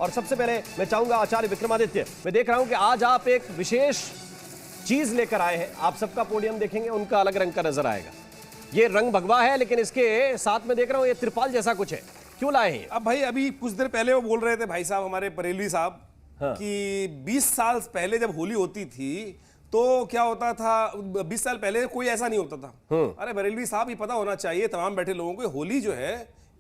और सबसे पहले मैं चाहूंगा आचार्य विक्रमादित्य, मैं देख रहा हूं कि आज आप एक विशेष चीज लेकर आए हैं। आप सबका पोडियम देखेंगे, उनका अलग रंग का नजर आएगा। ये रंग भगवा है, लेकिन इसके साथ में देख रहा हूं ये त्रिपाल जैसा कुछ है, क्यों लाए हैं? अब भाई अभी कुछ देर पहले वो बोल रहे थे भाई साहब, हमारे बरेलवी साहब, हाँ। कि 20 साल पहले जब होली होती थी तो क्या होता था, 20 साल पहले कोई ऐसा नहीं होता था। अरे बरेलवी साहब, ये पता होना चाहिए तमाम बैठे लोगों को, होली जो है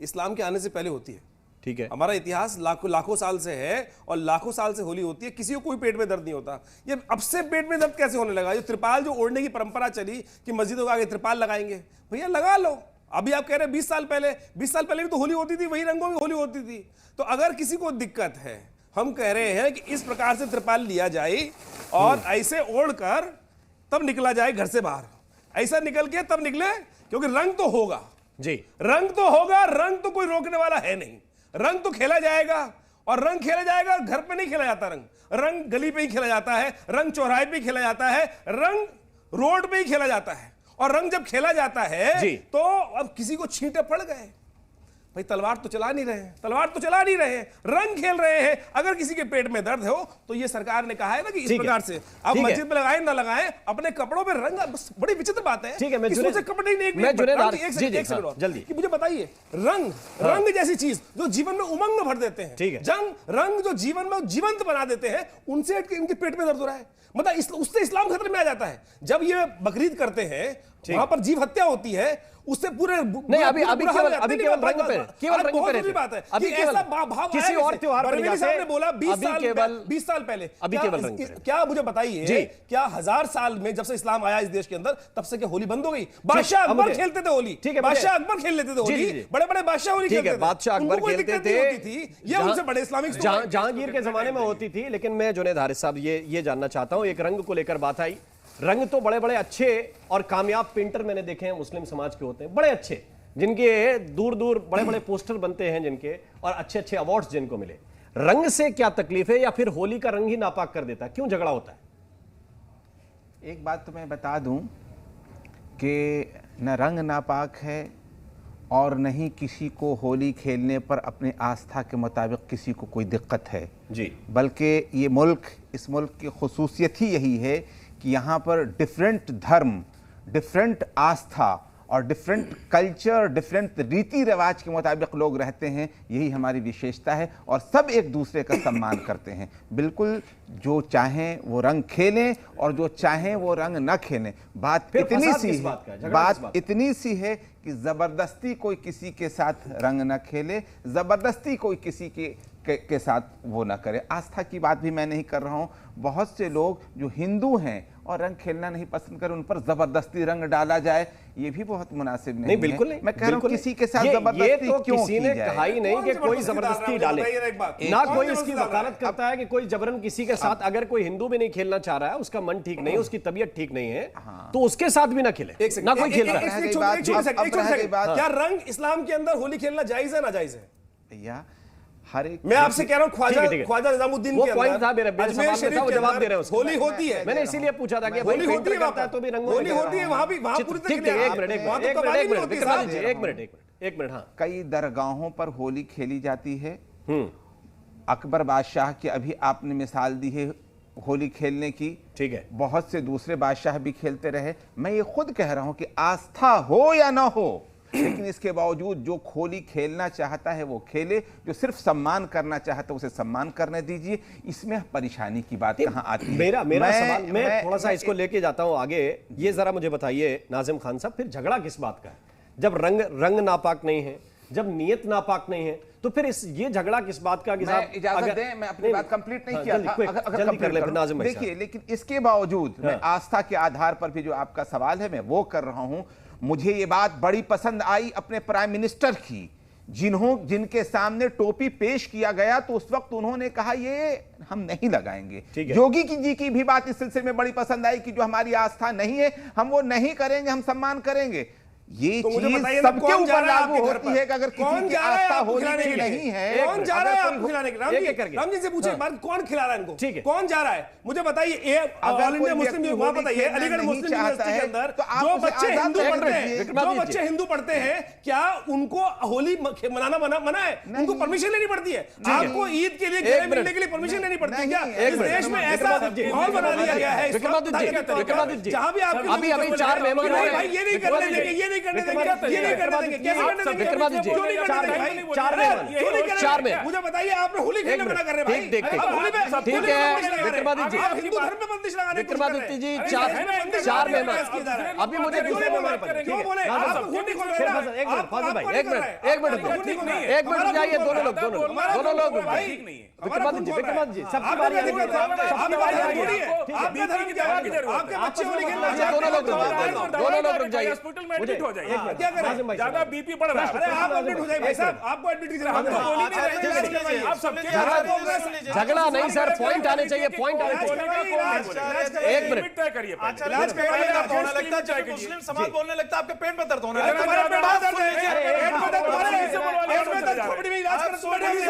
इस्लाम के आने से पहले होती है। ठीक है, हमारा इतिहास लाखों साल से है और लाखों साल से होली होती है। किसी को कोई पेट में दर्द नहीं होता। ये अब से पेट में दर्द कैसे होने लगा? जो त्रिपाल जो ओढ़ने की परंपरा चली कि मस्जिदों के आगे त्रिपाल लगाएंगे, भैया लगा लो। अभी आप कह रहे हैं 20 साल पहले भी तो होली होती थी, वही रंगों में होली होती थी। तो अगर किसी को दिक्कत है, हम कह रहे हैं कि इस प्रकार से त्रिपाल लिया जाए और ऐसे ओढ़कर तब निकला जाए घर से बाहर। ऐसा निकल के तब निकले, क्योंकि रंग तो होगा जी, रंग तो होगा, रंग तो कोई रोकने वाला है नहीं। रंग तो खेला जाएगा, और रंग खेला जाएगा। घर पे नहीं खेला जाता रंग गली पे ही खेला जाता है, रंग चौराहे पे ही खेला जाता है, रंग रोड पे ही खेला जाता है। और रंग जब खेला जाता है तो अब किसी को छींटे पड़ गए, भाई तलवार तो चला नहीं रहे हैं, रंग खेल रहे हैं। अगर किसी के पेट में दर्द हो तो ये सरकार ने कहा है ना कि इस प्रकार से आप मस्जिद में लगाएं ना लगाएं, अपने कपड़ों पे रंग। बड़ी विचित्र बात है। ठीक है, मैं कपड़े नहीं, जल्दी कि मुझे बताइए, रंग जैसी चीज जो जीवन में उमंग भर देते हैं, ठीक है, रंग जो जीवन में जीवंत बना देते हैं, उनसे इनके पेट में दर्द हो रहा है। मतलब उससे इस्लाम खतरे में आ जाता है। जब ये बकरीद करते हैं, वहां पर जीव हत्या होती है, उससे पूरे नहीं, अभी केवल रंग पे बात है। अभी केवल किसी और त्योहार पर नहीं जाते। बोला 20 साल पहले, अभी केवल रंग पे। क्या मुझे बताइए, क्या 1000 साल में जब से इस्लाम आया इस देश के अंदर, तब से क्या होली बंद हो गई? बादशाह अकबर खेलते थे होली, ठीक है, बादशाह अकबर खेल लेते थे होली, बड़े बादशाह होली खेलते थे। बादशाह अकबर खेलते थे, ये उनसे बड़े इस्लामिक जहांगीर के जमाने में होती थी। लेकिन मैं जुनैद हारिस साहब ये जानना चाहता हूं, एक रंग को लेकर बात आई। रंग तो बड़े अच्छे और कामयाब पेंटर मैंने देखे हैं, मुस्लिम समाज के होते हैं, बड़े अच्छे, जिनके दूर बड़े पोस्टर बनते हैं जिनके, और अच्छे अवार्ड्स जिनको मिले। रंग से क्या तकलीफ है, या फिर होली का रंग ही नापाक कर देता है? क्यों झगड़ा होता है? एक बात तो मैं बता दूं कि न रंग नापाक है और न ही किसी को होली खेलने पर अपने आस्था के मुताबिक किसी को कोई दिक्कत है जी, बल्कि ये इस मुल्क की खुसूसियत ही यही है कि यहाँ पर डिफरेंट धर्म, डिफरेंट आस्था और डिफरेंट कल्चर, डिफरेंट रीति रिवाज के मुताबिक लोग रहते हैं। यही हमारी विशेषता है और सब एक दूसरे का सम्मान करते हैं। बिल्कुल जो चाहें वो रंग खेलें और जो चाहें वो रंग न खेलें। बात इतनी सी है कि ज़बरदस्ती कोई किसी के साथ रंग न खेले, ज़बरदस्ती कोई किसी के साथ वो ना करे। आस्था की बात भी मैं नहीं कर रहा हूँ। बहुत से लोग जो हिंदू हैं और रंग खेलना नहीं पसंद करें, उन पर जबरदस्ती रंग डाला जाए, ये भी बहुत मुनासिब नहीं बिल्कुल है। नहीं, मैं कह रहा हूँ किसी के साथ जबरदस्ती तो क्यों किसी ने कहा ही नहीं कि कोई जबरदस्ती डाले, ना कोई इसकी वकालत करता है कि कोई जबरन किसी के साथ। अगर कोई हिंदू भी नहीं खेलना चाह रहा है, उसका मन ठीक नहीं है, उसकी तबीयत ठीक नहीं है, तो उसके साथ भी ना खेले, ना कोई खेल रहा है। क्या रंग इस्लाम के अंदर होली खेलना जायज है ना जायज है? भैया हर एक, मैं आपसे कह रहा हूं, ख्वाजा निजामुद्दीन के पॉइंट था मेरे सवाल में, वो जवाब दे रहे हैं। होली होती है, मैंने इसीलिए पूछा था कि होली होती है करता है तो भी रंगों होली होती है, वहां पूरी तरह एक मिनट। हाँ, कई दरगाहों पर होली खेली जाती है। अकबर बादशाह की अभी आपने मिसाल दी है होली खेलने की, ठीक है, बहुत से दूसरे बादशाह भी खेलते रहे। मैं ये खुद कह रहा हूं कि आस्था हो या ना हो, लेकिन इसके बावजूद जो होली खेलना चाहता है वो खेले, जो सिर्फ सम्मान करना चाहता है उसे सम्मान करने दीजिए। इसमें परेशानी की बात कहाँ आती है? मेरा सवाल, मैं थोड़ा सा इसको लेके जाता हूं आगे। ये जरा मुझे बताइए नाजिम खान साहब, फिर झगड़ा किस बात का है? जब रंग नापाक नहीं है, जब नियत नापाक नहीं है, तो फिर ये झगड़ा किस बात का? इजाजत दें, मैं अपनी बात कंप्लीट नहीं किया था। देखिए, लेकिन इसके बावजूद मैं आस्था के आधार पर भी जो आपका सवाल है मैं वो कर रहा हूं। मुझे ये बात बड़ी पसंद आई अपने प्राइम मिनिस्टर की, जिनके सामने टोपी पेश किया गया तो उस वक्त उन्होंने कहा ये हम नहीं लगाएंगे। योगी जी की भी बात इस सिलसिले में बड़ी पसंद आई कि जो हमारी आस्था नहीं है हम वो नहीं करेंगे, हम सम्मान करेंगे। ये तो मुझे चीज बताइए ना, सबके कौन जा ऊपर रहा है लागू आपके घर होती पर? है कि अगर किसी कौन की जा रहा है आस्था आपको होली खिलाने में के लिए? नहीं है, कौन जा रहा है आपको खिलाने के लिए? एक एक करके। राम जी से पूछिए, कौन खिला रहा है इनको? ठीक है। कौन जा रहा है? मुझे बताइए, ऑल इंडिया मुस्लिम वहां बताइए, अलीगढ़ मुस्लिम यूनिवर्सिटी के अंदर तो आप जो उसे बच्चे आजाद हिंदू कर पढ़ते दीजिए। हैं, जो बच्चे हिंदू पढ़ते हैं, क्या उनको होली मनाना मना है? उनको परमिशन लेनी पड़ती है? आपको ईद के लिए गले मिलने के लिए परमिशन लेनी पड़ती है क्या? इस देश में ऐसा माहौल बना दिया गया है विक्रमादित्य जी, जहां भी आपके अभी चार मेहमान भाई ये नहीं करने देंगे, ये नहीं करने देंगे, ये नहीं करने देंगे, कैसे करने देंगे? विक्रमादित्य जी, क्यों नहीं करने देंगे भाई? चार मेहमान, क्यों नहीं करने चार देंगे? में। मुझे बताइए, आपने होली खेलने मना कर रहे हैं भाई? ठीक है, आप होली पे ठीक होली पे है, बंदिश लगा रहे हैं। विक्रमादित्य जी। आप हिंदू धर्म पे बंदिश लगाने की कोशिश कर रहे हैं। विक्रमादित्य जी, अरे चार है ना, बंदिश चार लगाने का मेहमान। प्रयास किया जा रहा है। अभी मुझे क्यों दूसरे नहीं मेहमान बोले? पर। क्यों बोले? हाँ, आप सब। खुद नहीं खोल फिर रहे फंसा, एक मिनट, आपको फाजिल भाई, नहीं एक कर मिनट, रहे हैं। एक मिनट आपको रुको। नहीं खोल रहे हैं। एक मिनट हमारा जाइए, खुद दोनों खोल लोग, रहा है। दोनों लोग, हमारा दोनों खुद लोग खोल रहा है। ठीक नहीं है। हमारा खुद खोल रहा है। विक्रमादित्य जी, सबकी आपका बारी क्या आएगी। दिक्कत है? आपकी बारी सबकी थोड़ी है। ठीक है। आपका धर्म क्या है? आपके बच्चे होली खेलना अच्छा, दोनों लोग रुक जाइए, दोनों लोग रुक जाइए। हॉस्पिटल में मुझे एडमिट हो जाइए। एक मिनट, क्या करें? नाज़िम भाई, ज्यादा बीपी बढ़ रहा है। अरे आप एडमिट हो जाइए भाई साहब, आपको एडमिट की जरूरत हम तो बोल ही नहीं ठीक रहे है। आप सबके झगड़ा नहीं सर, पॉइंट आने चाहिए, पॉइंट आने चाहिए। एक मिनट। तय करिए पहले। इलाज करवाइए, आपको होने लगता है है, मुस्लिम समाज बोलने लगता है आपके पेट में दर्द होने अरे लगता तुम्हारे है। पेट में दर्द है, पेट में दर्द तुम्हारे से बोलवा लिया, पेट में दर्द खोपड़ी में इलाज कर, खोपड़ी में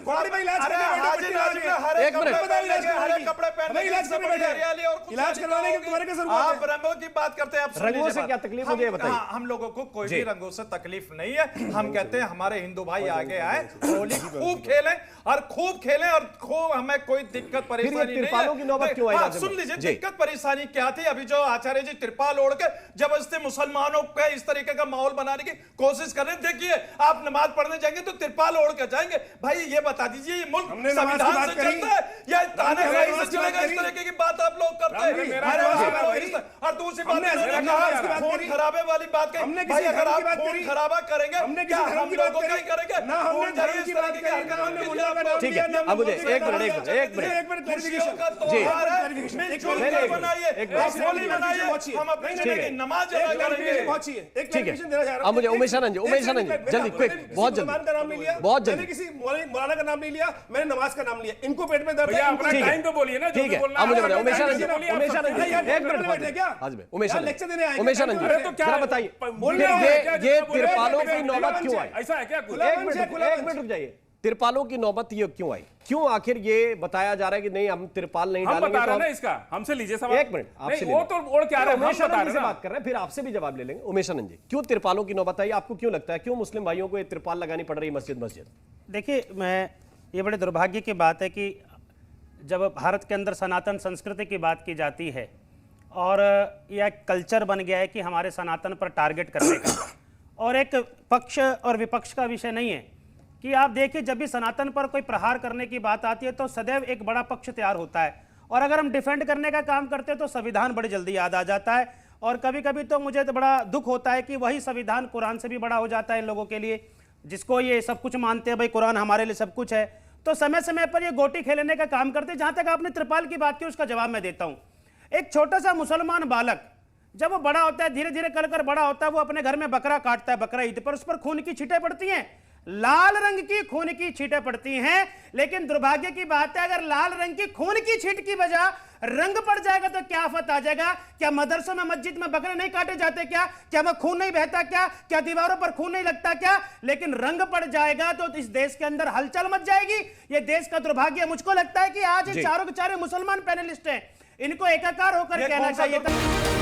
खोपड़ी में इलाज करने बैठे, एक मिनट। कपड़े पहन इलाज करने बैठे, इलाज करवाने के तुम्हारे क्या जरूरत आप है? रंगों की बात करते हैं। आप सुन रंगों लीजिए से बात। क्या तकलीफ मुझे ये बताइए। हाँ, हम लोगों को कोई भी रंगों से तकलीफ नहीं है। हम कहते हैं हमारे हिंदू भाई आगे आए, होली खूब खेलें और खूब खेलें और खूब, हमें कोई दिक्कत परेशानी नहीं है। तिरपालों की नौबत क्यों आई? हाँ, नाज़िम सुन भाई? लीजिए, जी। दिक्कत परेशानी क्या थी? अभी जो आचार्य जी तिरपाल ओढ़ के जबरदस्ती मुसलमानों के इस तरीके का माहौल बनाने की कोशिश कर रहे हैं। देखिए, आप नमाज पढ़ने जाएंगे तो तिरपाल ओढ़ के जाएंगे। भाई ये बता दीजिए, ये मुल्क हमने नमाज की संविधान बात से करी। चलता है या तानाशाही से चलेगा? इस करी। तरीके की बात आप लोग करते हैं। मेरा अरे नमाज की वाह, बात करी। और दूसरी बात हमने इन्होंने नमाज कहा, की बात खून करी। खराबे वाली बात कही। हमने भाई किसी अगर धर्म आप की बात खून करी। खराबा करेंगे, हमने क्या किसी धर्म हम की बात लोगों का ही करी। करेंगे? ना हमने खून धर्म खरीद की इस बात तरीके की करी, हरकत ना हमने कीजिए। मुल्ला का नाम ठीक लिया, है, ना अब मुझे मुल्ला एक का मिनट, नाम लिया। एक मिनट। एक मिनट खुशियों का clarification। त्योहार है, clarification। मिलजुल नहीं, कर नहीं, बनाइए, एक मिनट। आप होली बनाइए, हम अपने ठीक है। की नमाज एक अदा clarification करेंगे। पहुंचिए, एक ठीक है। clarification देना चाह रहा हूं। अब मुझे उमेश आनंद जी, उमेश आनंद जी, जल्दी, quick, बहुत जल्दी। मुसलमान का नाम नहीं लिया, बहुत जल्दी। मैंने किसी मौलाना का नाम नहीं लिया, मैंने नमाज का नाम लिया। इनको पेट में दर्द है, भैया इनको अपना ठीक है। टाइम तो बोलिए ना, जो ठीक भी है, बोलना अब मुझे है। बताइए, उमेश आनंद जी, बोलिए, आप उमेश सबके आनंद जी, यार, एक मिनट, बैठे क्या? हाजिर भाई, उमेश यार, आनंद लेक्चर देने आए जी, हैं। उमेश आनंद जी, अरे तो क्या जरा है? बताइए, बोल रहे हैं, ये बोल रहे हैं, तिरपालों बोल रहे की हैं, नौबत खुला क्यों मंच आई? है। ऐसा है क्या कुछ? एक मिनट रुक जाइए। तिरपालों की नौबत ये क्यों आई? क्यों आखिर ये बताया जा रहा है कि नहीं, हम तिरपाल नहीं हम डालेंगे? बता रहे तो हैं ना इसका, हमसे लीजिए सवाल। एक मिनट, आपसे नहीं, वो तो ओढ़ के आ रहे हैं, हम उमेश बता आनंद रहे जी हैं से ना। बात कर रहे हैं, फिर आपसे भी जवाब ले लेंगे। उमेश आनंद जी, क्यों तिरपालों की नौबत आई? आपको क्यों लगता है, क्यों मुस्लिम भाइयों को ये तिरपाल लगानी पड़ रही है मस्जिद मस्जिद? देखिए, मैं ये बड़े दुर्भाग्य की बात है कि जब भारत के अंदर सनातन संस्कृति की बात की जाती है और यह एक कल्चर बन गया है कि हमारे सनातन पर टारगेट करने का, और एक पक्ष और विपक्ष का विषय नहीं है कि आप देखिए, जब भी सनातन पर कोई प्रहार करने की बात आती है तो सदैव एक बड़ा पक्ष तैयार होता है, और अगर हम डिफेंड करने का काम करते हैं तो संविधान बड़ी जल्दी याद आ जाता है। और कभी कभी तो मुझे तो बड़ा दुख होता है कि वही संविधान कुरान से भी बड़ा हो जाता है इन लोगों के लिए, जिसको ये सब कुछ मानते हैं, भाई कुरान हमारे लिए सब कुछ है, तो समय समय पर ये गोटी खेलने का काम करते हैं। जहां तक आपने त्रिपाल की बात की, उसका जवाब मैं देता हूं। एक छोटा सा मुसलमान बालक जब वो बड़ा होता है, धीरे धीरे कर बड़ा होता है, वो अपने घर में बकरा काटता है, बकरा ईद पर उस पर खून की छींटें पड़ती हैं, लाल रंग की खून की छींटें पड़ती हैं। लेकिन दुर्भाग्य की बात है, अगर लाल रंग की खून की छींट की वजह रंग पड़ जाएगा तो क्या आफत आ जाएगा? क्या मदरसों में मस्जिद में बकरे नहीं काटे जाते? क्या वह खून नहीं बहता? क्या दीवारों पर खून नहीं लगता? क्या लेकिन रंग पड़ जाएगा तो इस देश के अंदर हलचल मच जाएगी। ये देश का दुर्भाग्य है। मुझको लगता है कि आज ये चारों के चारों मुसलमान पैनलिस्ट हैं, इनको एकाकार होकर कहना चाहिए था।